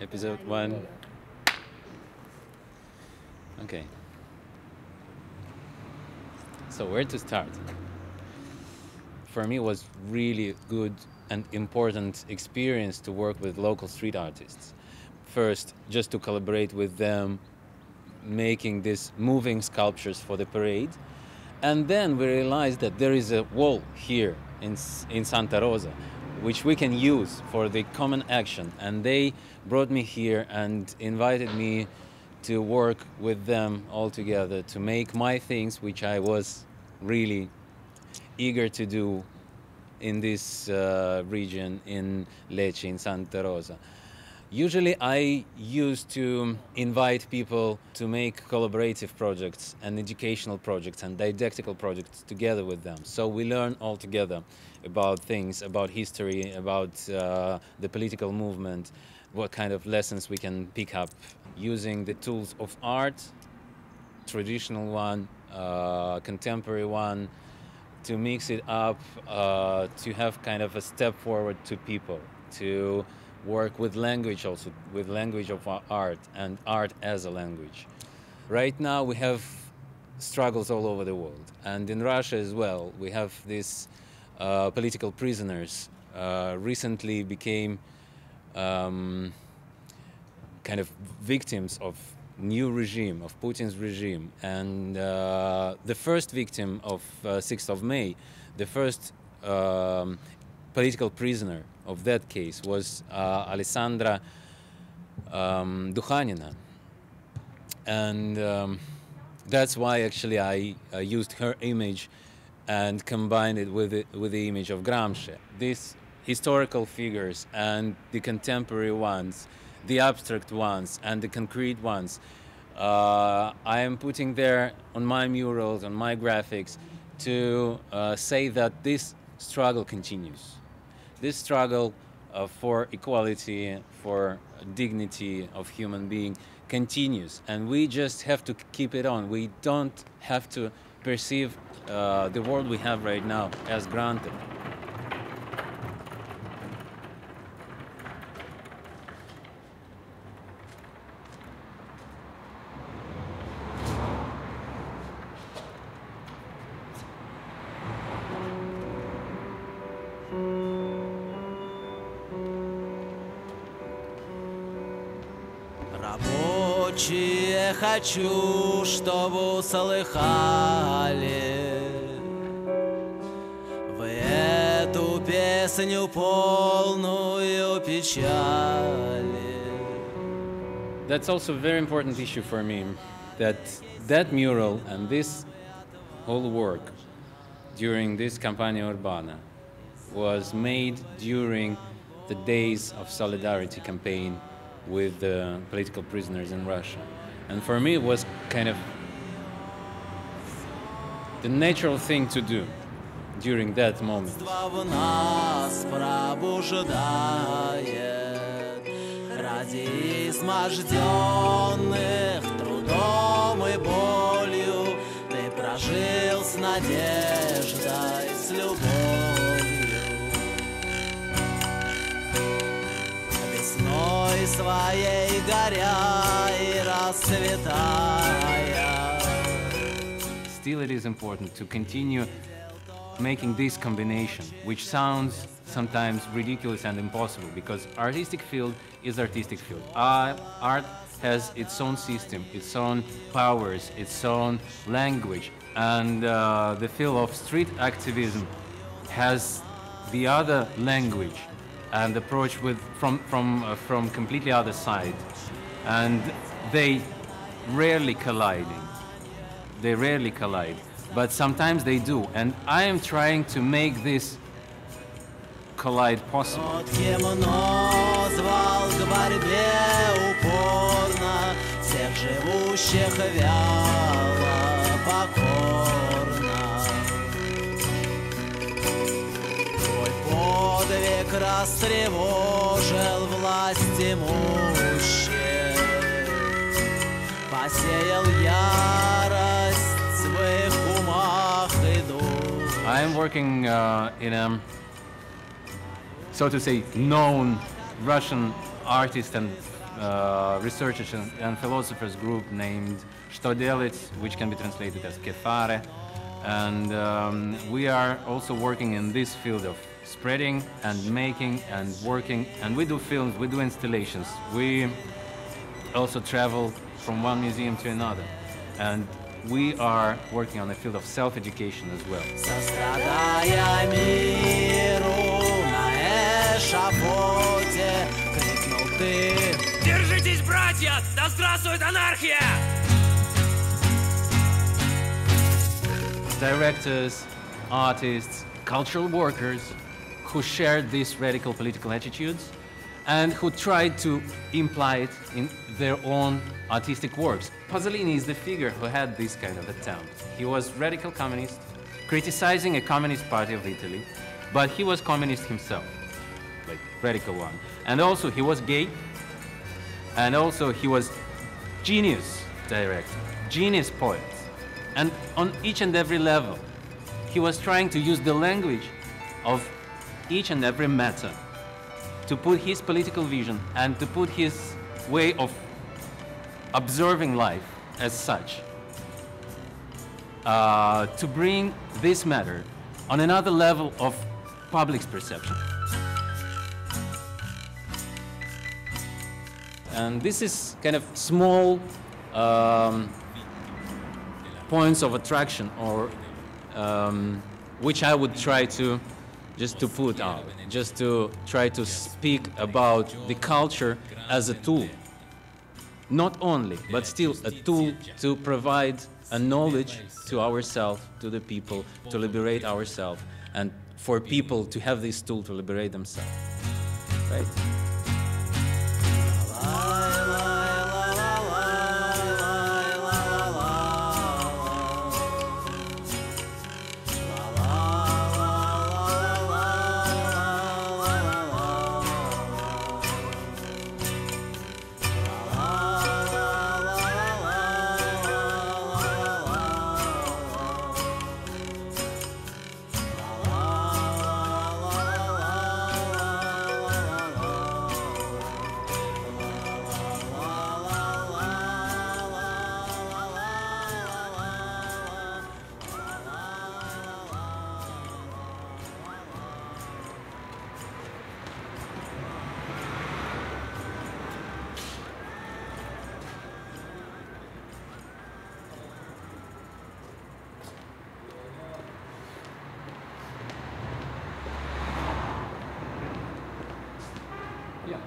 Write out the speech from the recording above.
Episode 1. Okay. So where to start? For me, it was really good and important experience to work with local street artists. First, just to collaborate with them, making these moving sculptures for the parade. And then we realized that there is a wall here in Santa Rosa, which we can use for the common action. And they brought me here and invited me to work with them all together to make my things, which I was really eager to do in this region, in Lecce, in Santa Rosa. Usually I used to invite people to make collaborative projects and educational projects and didactical projects together with them. So we learn all together about things, about history, about the political movement, what kind of lessons we can pick up using the tools of art, traditional one, contemporary one, to mix it up, to have kind of a step forward to people, to work with language also, with language of art and art as a language. Right now we have struggles all over the world, and in Russia as well. We have these political prisoners recently became kind of victims of new regime, of Putin's regime. And the first victim of 6th of May, the first political prisoner of that case was Alessandra Dukhanina. And that's why actually I used her image and combined it with the image of Gramsci. These historical figures and the contemporary ones, the abstract ones and the concrete ones, I am putting there on my murals, on my graphics, to say that this struggle continues. This struggle for equality, for dignity of human being continues, and we just have to keep it on. We don't have to perceive the world we have right now as granted. Рабочие, хочу, чтобы услыхали вы эту песню полную печали. That's also a very important issue for me, that mural and this whole work during this Campagna Urbana was made during the days of solidarity campaign with the political prisoners in Russia. And for me it was kind of the natural thing to do during that moment. В нас пробуждает ради изможденных трудом и болью. Ты прожил с надеждой, с любовью. Весной своей горя и расцветая. Still it is important to continue making this combination, which sounds sometimes ridiculous and impossible, because artistic field is artistic field. Art has its own system, its own powers, its own language, and the field of street activism has the other language and approach from completely other side, and they rarely colliding. They rarely collide, but sometimes they do, and I am trying to make this collide possible. Тот темно звал к борьбе упорно, всех живущих вяло, покорно. Твой подвиг растревожил власть имущих, посеял ярость в их умах и душах. I am working in a, so to say, known Russian artist and researchers and philosophers group named Что делать, which can be translated as che fare. And we are also working in this field of spreading and making and working. And we do films, we do installations. We also travel from one museum to another. And we are working on the field of self-education as well. Сострадая миру на эшафоте, крикнул ты. Держитесь, братья! Да здравствует анархия! Directors, artists, cultural workers who shared these radical political attitudes and who tried to imply it in their own artistic works. Pasolini is the figure who had this kind of attempt. He was radical communist, criticizing a communist party of Italy, but he was communist himself, like radical one. And also he was gay, and also he was genius director, genius poet. And on each and every level, he was trying to use the language of each and every matter to put his political vision and to put his way of observing life as such, to bring this matter on another level of public's perception. And this is kind of small points of attraction, or which I would try to just to put out, just to try to speak about the culture as a tool. Not only, but still a tool to provide a knowledge to ourselves, to the people, to liberate ourselves, and for people to have this tool to liberate themselves. Right? Yeah.